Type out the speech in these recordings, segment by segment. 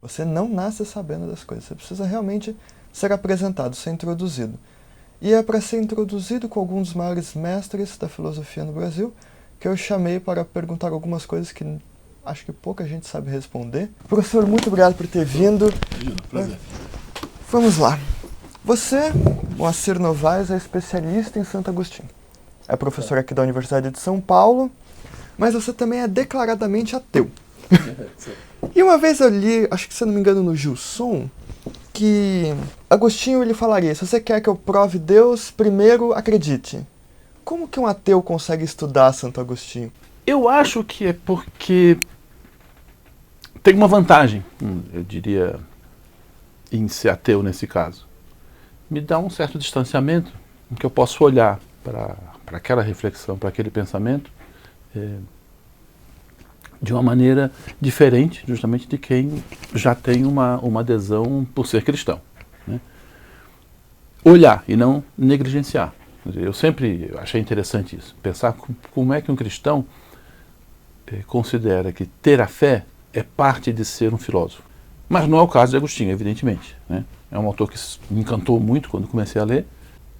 Você não nasce sabendo das coisas, você precisa realmente ser apresentado, ser introduzido. E é para ser introduzido com alguns dos maiores mestres da filosofia no Brasil que eu chamei para perguntar algumas coisas que acho que pouca gente sabe responder. Professor, muito obrigado por ter vindo. Prazer. Vamos lá. Você, Moacir Novaes, é especialista em Santo Agostinho. É professor aqui da Universidade de São Paulo, mas você também é declaradamente ateu. E uma vez eu li, acho que se eu não me engano no Gilson, que Agostinho ele falaria, se você quer que eu prove Deus, primeiro acredite. Como que um ateu consegue estudar Santo Agostinho? Eu acho que é porque tem uma vantagem, eu diria, em ser ateu nesse caso. Me dá um certo distanciamento em que eu posso olhar para aquela reflexão, para aquele pensamento, de uma maneira diferente, justamente de quem já tem uma adesão por ser cristão, né? Olhar e não negligenciar. Eu sempre achei interessante isso, pensar como é que um cristão considera que ter a fé é parte de ser um filósofo. Mas não é o caso de Agostinho, evidentemente, né? É um autor que me encantou muito quando comecei a ler,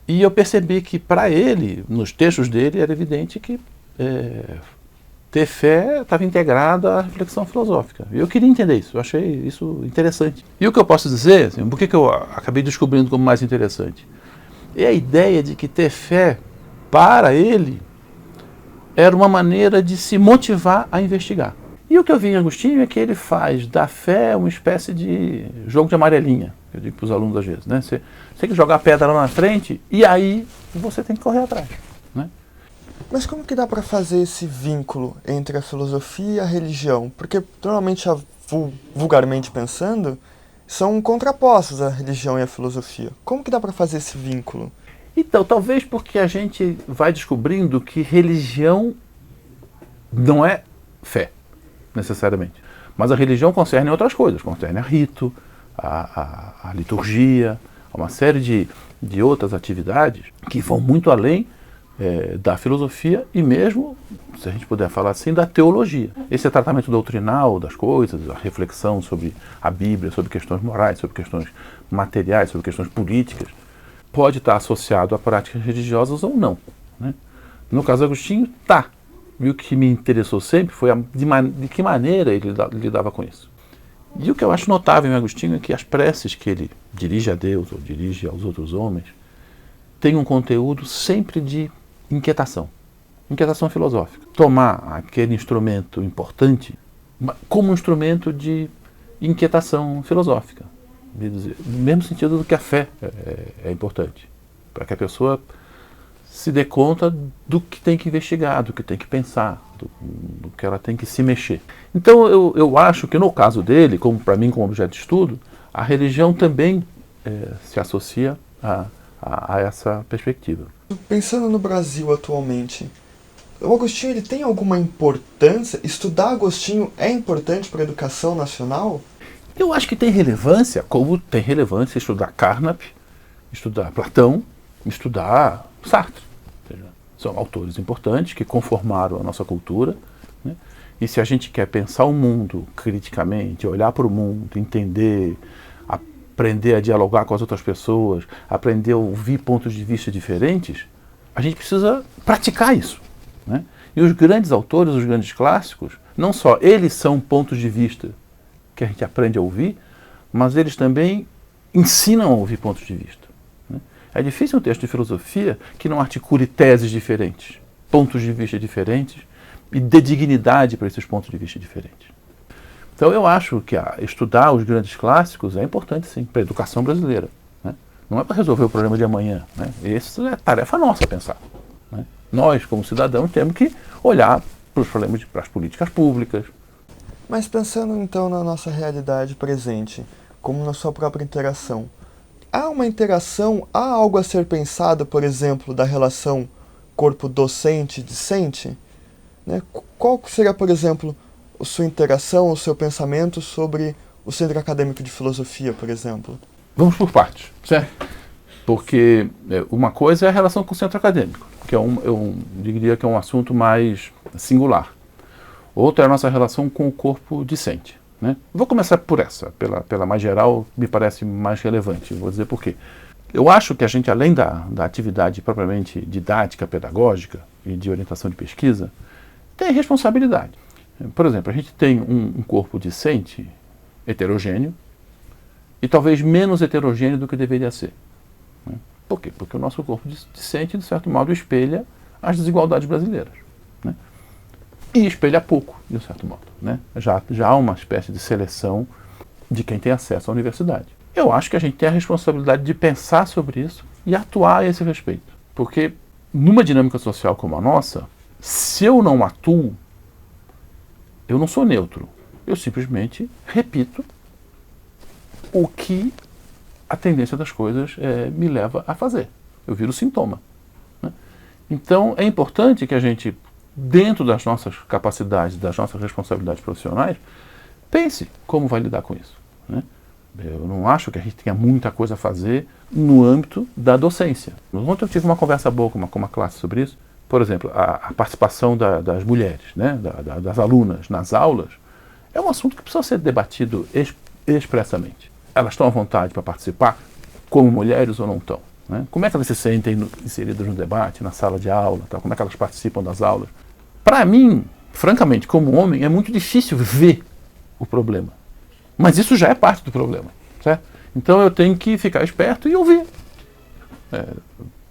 e eu percebi que para ele, nos textos dele, era evidente que ter fé estava integrada à reflexão filosófica. E eu queria entender isso, eu achei isso interessante. E o que eu posso dizer, assim, por que eu acabei descobrindo como mais interessante? É a ideia de que ter fé, para ele, era uma maneira de se motivar a investigar. E o que eu vi em Agostinho é que ele faz da fé uma espécie de jogo de amarelinha, que eu digo para os alunos às vezes, né? Você tem que jogar a pedra lá na frente e aí você tem que correr atrás, né? Mas como que dá para fazer esse vínculo entre a filosofia e a religião? Porque normalmente, vulgarmente pensando, são contrapostos a religião e a filosofia. Como que dá para fazer esse vínculo? Então, talvez porque a gente vai descobrindo que religião não é fé, necessariamente. Mas a religião concerne outras coisas, concerne a rito, a liturgia, uma série de outras atividades que vão muito além da filosofia e mesmo, se a gente puder falar assim, da teologia. Esse tratamento doutrinal das coisas, a reflexão sobre a Bíblia, sobre questões morais, sobre questões materiais, sobre questões políticas, pode estar associado a práticas religiosas ou não, né? No caso de Agostinho, está. E o que me interessou sempre foi de que maneira ele lidava com isso. E o que eu acho notável em Agostinho é que as preces que ele dirige a Deus ou dirige aos outros homens têm um conteúdo sempre de inquietação filosófica. Tomar aquele instrumento importante como um instrumento de inquietação filosófica, no mesmo sentido do que a fé é importante, para que a pessoa se dê conta do que tem que investigar, do que tem que pensar, do que ela tem que se mexer. Então eu acho que no caso dele, como para mim como objeto de estudo, a religião também se associa a essa perspectiva. Pensando no Brasil atualmente, o Agostinho ele tem alguma importância? Estudar Agostinho é importante para a educação nacional? Eu acho que tem relevância, como tem relevância estudar Carnap, estudar Platão, estudar Sartre. Ou seja, são autores importantes que conformaram a nossa cultura, né? E se a gente quer pensar o mundo criticamente, olhar para o mundo, entender, aprender a dialogar com as outras pessoas, aprender a ouvir pontos de vista diferentes, a gente precisa praticar isso, né? E os grandes autores, os grandes clássicos, não só eles são pontos de vista que a gente aprende a ouvir, mas eles também ensinam a ouvir pontos de vista, né? É difícil um texto de filosofia que não articule teses diferentes, pontos de vista diferentes e dê dignidade para esses pontos de vista diferentes. Então eu acho que estudar os grandes clássicos é importante sim, para a educação brasileira, né? Não é para resolver o problema de amanhã, né? Essa é tarefa nossa pensar, né? Nós, como cidadãos, temos que olhar para os problemas, para as políticas públicas. Mas pensando então na nossa realidade presente, como na sua própria interação, há uma interação, há algo a ser pensado, por exemplo, da relação corpo docente-discente, né? Qual seria, por exemplo, a sua interação, o seu pensamento sobre o Centro Acadêmico de Filosofia, por exemplo? Vamos por partes, certo? Porque uma coisa é a relação com o centro acadêmico, que eu diria que é um assunto mais singular. Outra é a nossa relação com o corpo discente. né? Vou começar por essa, pela mais geral, me parece mais relevante. Vou dizer por quê. Eu acho que a gente, além da atividade propriamente didática, pedagógica e de orientação de pesquisa, tem responsabilidade. Por exemplo, a gente tem um corpo discente heterogêneo e talvez menos heterogêneo do que deveria ser. Né? Por quê? Porque o nosso corpo discente, de certo modo, espelha as desigualdades brasileiras. Né? E espelha pouco, de um certo modo. Né? Já há uma espécie de seleção de quem tem acesso à universidade. Eu acho que a gente tem a responsabilidade de pensar sobre isso e atuar a esse respeito. Porque numa dinâmica social como a nossa, se eu não atuo, eu não sou neutro. Eu simplesmente repito o que a tendência das coisas me leva a fazer. Eu viro sintoma. Né? Então é importante que a gente, dentro das nossas capacidades, das nossas responsabilidades profissionais, pense como vai lidar com isso. Né? Eu não acho que a gente tenha muita coisa a fazer no âmbito da docência. Ontem eu tive uma conversa boa com uma classe sobre isso. Por exemplo, a participação das mulheres, né? Das alunas nas aulas, é um assunto que precisa ser debatido expressamente. Elas estão à vontade para participar como mulheres ou não estão? Né? Como é que elas se sentem inseridas no debate, na sala de aula, tal? Como é que elas participam das aulas? Para mim, francamente, como homem, é muito difícil ver o problema. Mas isso já é parte do problema. Certo? Então eu tenho que ficar esperto e ouvir.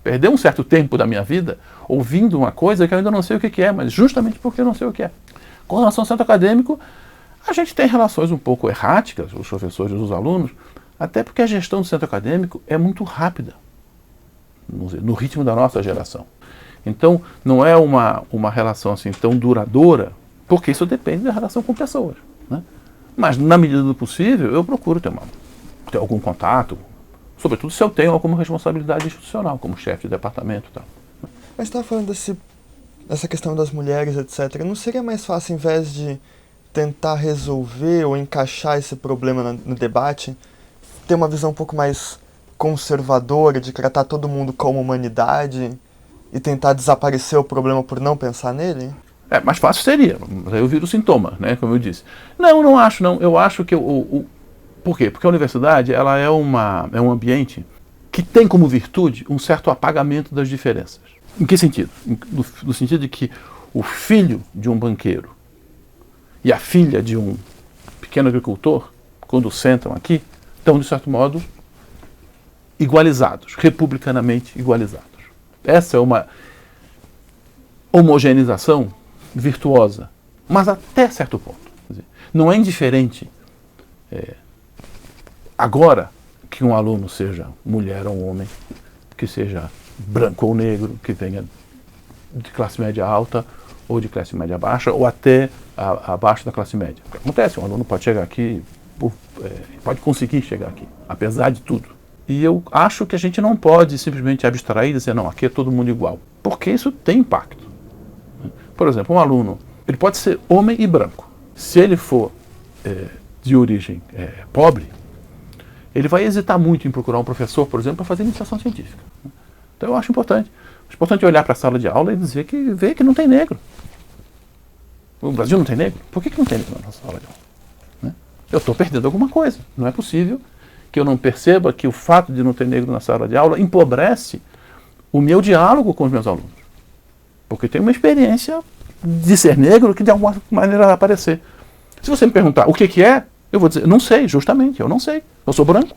Perder um certo tempo da minha vida ouvindo uma coisa que eu ainda não sei o que é, mas justamente porque eu não sei o que é. Com relação ao centro acadêmico, a gente tem relações um pouco erráticas, os professores e os alunos, até porque a gestão do centro acadêmico é muito rápida, no ritmo da nossa geração. Então, não é uma relação assim tão duradoura, porque isso depende da relação com pessoas. Né? Mas, na medida do possível, eu procuro ter algum contato, sobretudo se eu tenho alguma responsabilidade institucional, como chefe de departamento e tal. Mas estava falando dessa questão das mulheres, etc. Não seria mais fácil, em vez de tentar resolver ou encaixar esse problema no debate, ter uma visão um pouco mais conservadora, de tratar todo mundo como humanidade e tentar desaparecer o problema por não pensar nele? Mais fácil seria, mas aí eu viro sintoma, né, como eu disse. Não acho não. Eu acho que por quê? Porque a universidade ela é um ambiente que tem como virtude um certo apagamento das diferenças. Em que sentido? No sentido de que o filho de um banqueiro e a filha de um pequeno agricultor, quando sentam aqui, estão, de certo modo, igualizados, republicanamente igualizados. Essa é uma homogeneização virtuosa, mas até certo ponto. Quer dizer, não é indiferente agora que um aluno seja mulher ou homem, que seja branco ou negro, que venha de classe média alta ou de classe média baixa, ou até abaixo da classe média. O que acontece? Um aluno pode chegar aqui, pode conseguir chegar aqui, apesar de tudo. E eu acho que a gente não pode simplesmente abstrair e dizer, não, aqui é todo mundo igual, porque isso tem impacto. Por exemplo, um aluno, ele pode ser homem e branco. Se ele for de origem pobre, ele vai hesitar muito em procurar um professor, por exemplo, para fazer iniciação científica. Então eu acho importante. É importante olhar para a sala de aula e ver que não tem negro. O Brasil não tem negro? Por que não tem negro na nossa sala de aula? Né? Eu estou perdendo alguma coisa. Não é possível que eu não perceba que o fato de não ter negro na sala de aula empobrece o meu diálogo com os meus alunos. Porque tem uma experiência de ser negro que de alguma maneira vai aparecer. Se você me perguntar o que é, eu vou dizer, não sei, justamente, eu não sei. Eu sou branco.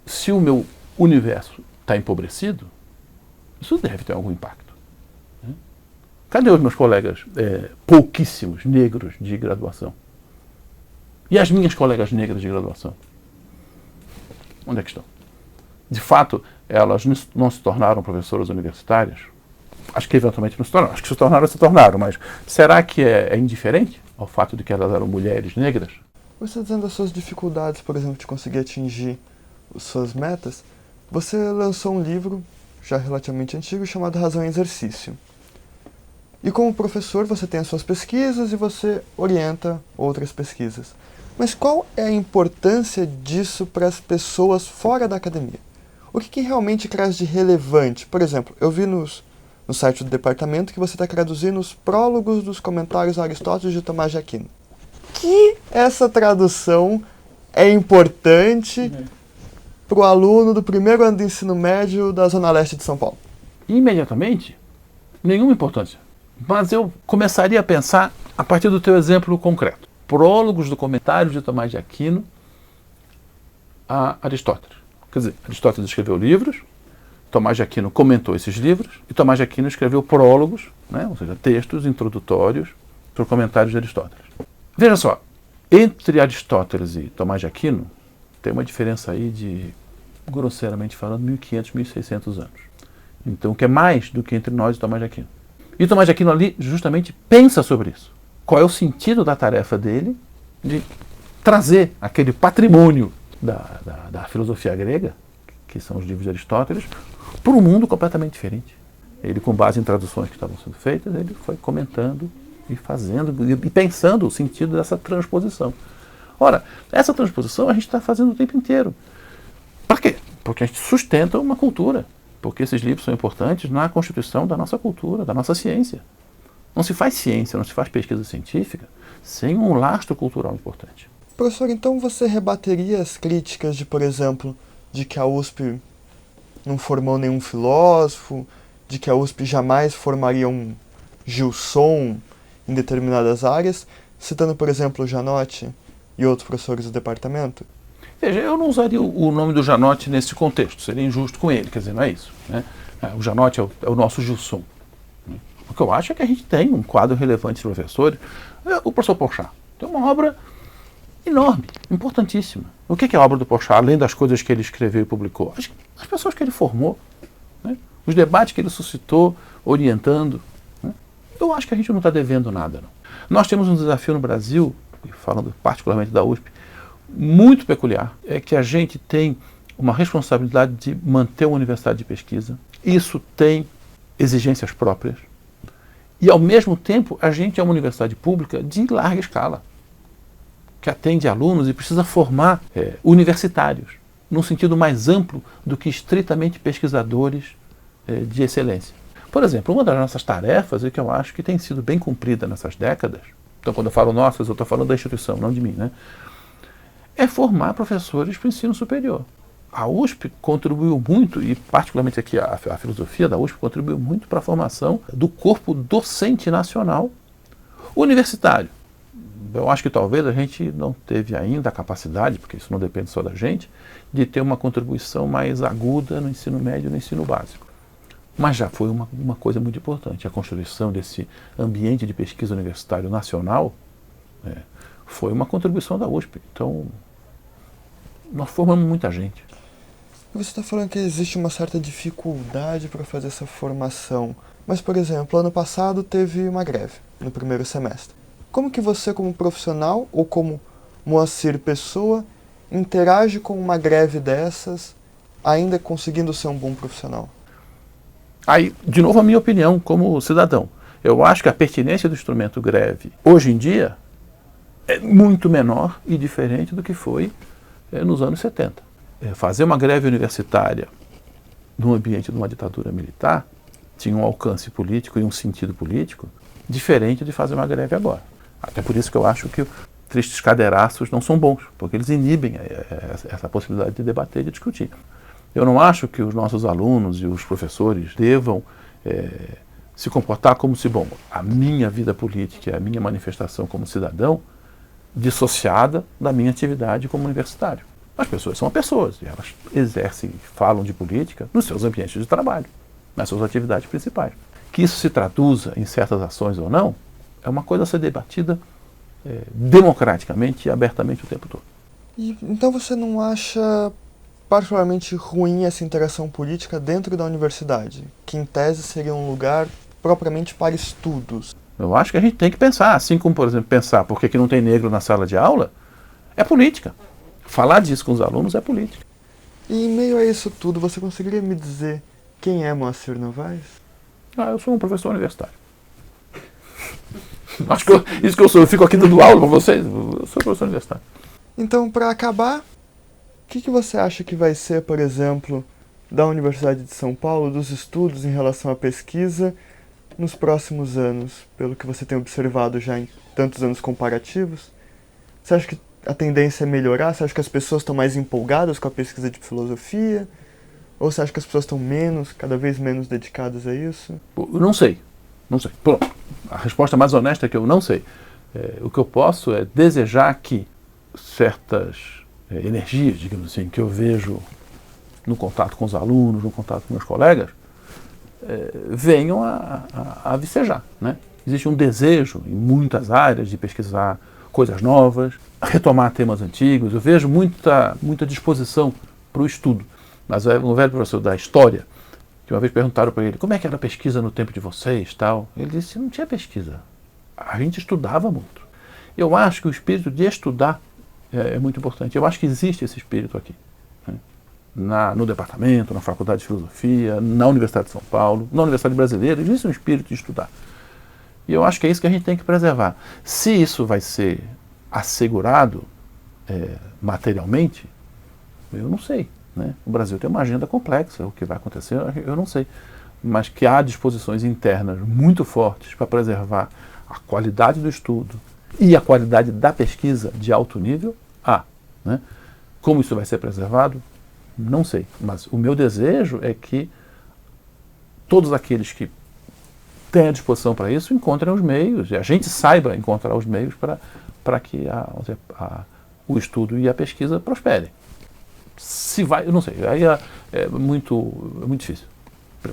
Se o meu universo está empobrecido, isso deve ter algum impacto. Né? Cadê os meus colegas pouquíssimos negros de graduação? E as minhas colegas negras de graduação? Onde é que estão? De fato, elas não se tornaram professoras universitárias? Acho que eventualmente não se tornaram. Acho que se tornaram, mas será que é indiferente ao fato de que elas eram mulheres negras? Você dizendo as suas dificuldades, por exemplo, de conseguir atingir as suas metas, você lançou um livro, já relativamente antigo, chamado Razão em Exercício. E como professor, você tem as suas pesquisas e você orienta outras pesquisas. Mas qual é a importância disso para as pessoas fora da academia? O que realmente traz de relevante? Por exemplo, eu vi no site do departamento que você está traduzindo os prólogos dos comentários a Aristóteles de Tomás de Aquino. que essa tradução é importante para o aluno do primeiro ano do ensino médio da Zona Leste de São Paulo? Imediatamente, nenhuma importância. Mas eu começaria a pensar a partir do teu exemplo concreto. Prólogos do comentário de Tomás de Aquino a Aristóteles. Quer dizer, Aristóteles escreveu livros, Tomás de Aquino comentou esses livros, e Tomás de Aquino escreveu prólogos, né, ou seja, textos introdutórios para o comentário de Aristóteles. Veja só, entre Aristóteles e Tomás de Aquino, tem uma diferença aí de, grosseiramente falando, 1.500, 1.600 anos. Então, que é mais do que entre nós e Tomás de Aquino. E Tomás de Aquino ali justamente pensa sobre isso. Qual é o sentido da tarefa dele de trazer aquele patrimônio da filosofia grega, que são os livros de Aristóteles, para um mundo completamente diferente. Ele, com base em traduções que estavam sendo feitas, ele foi comentando e fazendo, e pensando o sentido dessa transposição. Ora, essa transposição a gente está fazendo o tempo inteiro. Para quê? Porque a gente sustenta uma cultura. Porque esses livros são importantes na constituição da nossa cultura, da nossa ciência. Não se faz ciência, não se faz pesquisa científica sem um lastro cultural importante. Professor, então você rebateria as críticas de, por exemplo, de que a USP não formou nenhum filósofo, de que a USP jamais formaria um Gilson em determinadas áreas, citando, por exemplo, o Janotti e outros professores do departamento? Veja, eu não usaria o nome do Janotti nesse contexto, seria injusto com ele, quer dizer, não é isso. Né? O Janotti é o nosso Gilson. O que eu acho é que a gente tem um quadro relevante de professores. O professor Porchat tem uma obra enorme, importantíssima. O que é a obra do Porchat, além das coisas que ele escreveu e publicou? As pessoas que ele formou, né? Os debates que ele suscitou, orientando. Né? Eu acho que a gente não está devendo nada. Não. Nós temos um desafio no Brasil, falando particularmente da USP, muito peculiar, é que a gente tem uma responsabilidade de manter uma universidade de pesquisa. Isso tem exigências próprias. E, ao mesmo tempo, a gente é uma universidade pública de larga escala, que atende alunos e precisa formar universitários, num sentido mais amplo do que estritamente pesquisadores de excelência. Por exemplo, uma das nossas tarefas, e que eu acho que tem sido bem cumprida nessas décadas, então quando eu falo nossas, eu estou falando da instituição, não de mim, né? É formar professores para o ensino superior. A USP contribuiu muito, e particularmente aqui a filosofia da USP contribuiu muito para a formação do corpo docente nacional universitário. Eu acho que talvez a gente não teve ainda a capacidade, porque isso não depende só da gente, de ter uma contribuição mais aguda no ensino médio e no ensino básico. Mas já foi uma coisa muito importante. A constituição desse ambiente de pesquisa universitário nacional foi uma contribuição da USP. Então, nós formamos muita gente. Você está falando que existe uma certa dificuldade para fazer essa formação. Mas, por exemplo, ano passado teve uma greve no primeiro semestre. Como que você, como profissional, ou como Moacir Pessoa, interage com uma greve dessas, ainda conseguindo ser um bom profissional? Aí, de novo, a minha opinião como cidadão. Eu acho que a pertinência do instrumento greve, hoje em dia, é muito menor e diferente do que foi nos anos 70. Fazer uma greve universitária no ambiente de uma ditadura militar tinha um alcance político e um sentido político diferente de fazer uma greve agora. Até por isso que eu acho que tristes cadeiraços não são bons, porque eles inibem essa possibilidade de debater e de discutir. Eu não acho que os nossos alunos e os professores devam se comportar como se, bom, a minha vida política, a minha manifestação como cidadão, dissociada da minha atividade como universitário. As pessoas são pessoas e elas exercem, falam de política nos seus ambientes de trabalho, nas suas atividades principais. Que isso se traduza em certas ações ou não, é uma coisa a ser debatida democraticamente e abertamente o tempo todo. E, então você não acha particularmente ruim essa interação política dentro da universidade, que em tese seria um lugar propriamente para estudos? Eu acho que a gente tem que pensar, assim como, por exemplo, pensar por que não tem negro na sala de aula, é política. Falar disso com os alunos é política. E em meio a isso tudo, você conseguiria me dizer quem é Moacir Novaes? Eu sou um professor universitário. Acho que isso que eu sou, eu fico aqui dando aula para vocês, eu sou professor universitário. Então, para acabar, o que você acha que vai ser, por exemplo, da Universidade de São Paulo, dos estudos em relação à pesquisa, nos próximos anos, pelo que você tem observado já em tantos anos comparativos? Você acha que a tendência é melhorar? Você acha que as pessoas estão mais empolgadas com a pesquisa de filosofia? Ou você acha que as pessoas estão cada vez menos dedicadas a isso? Eu não sei. Não sei. Pronto. A resposta mais honesta é que eu não sei. O que eu posso é desejar que certas energias, digamos assim, que eu vejo no contato com os alunos, no contato com meus colegas, venham a vicejar, né? Existe um desejo em muitas áreas de pesquisar coisas novas, retomar temas antigos. Eu vejo muita disposição para o estudo. Mas um velho professor da história, que uma vez perguntaram para ele, como é que era a pesquisa no tempo de vocês, tal? Ele disse, não tinha pesquisa. A gente estudava muito. Eu acho que o espírito de estudar é muito importante. Eu acho que existe esse espírito aqui, né? No departamento, na Faculdade de Filosofia, na Universidade de São Paulo, na Universidade Brasileira, existe um espírito de estudar. E eu acho que é isso que a gente tem que preservar. Se isso vai ser assegurado materialmente, eu não sei, né? O Brasil tem uma agenda complexa, o que vai acontecer eu não sei. Mas que há disposições internas muito fortes para preservar a qualidade do estudo e a qualidade da pesquisa de alto nível, há, né? Como isso vai ser preservado? Não sei. Mas o meu desejo é que todos aqueles que têm a disposição para isso encontrem os meios, e a gente saiba encontrar os meios para que o estudo e a pesquisa prosperem. Se vai, eu não sei, aí é muito difícil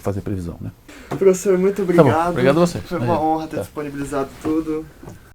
fazer previsão, né? Professor, muito obrigado. Tá bom, obrigado a você. Foi uma honra ter disponibilizado tudo.